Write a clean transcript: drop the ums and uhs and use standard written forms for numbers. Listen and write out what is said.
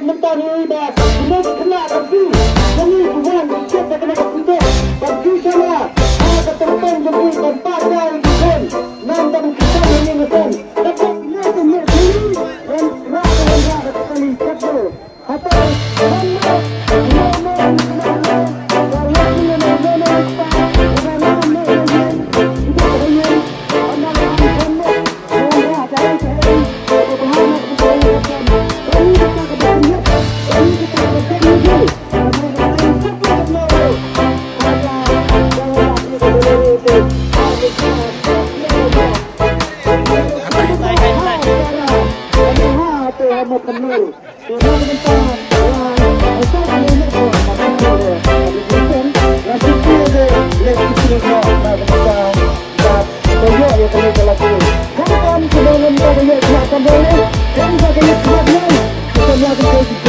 mentari dah belum kena tapi kami bukan cek tak kena kapito bagi sana ada terbang jadi tempat dari bukan nanti kita ini bukan tapi nanti ini dan rasa kami satu atau Kita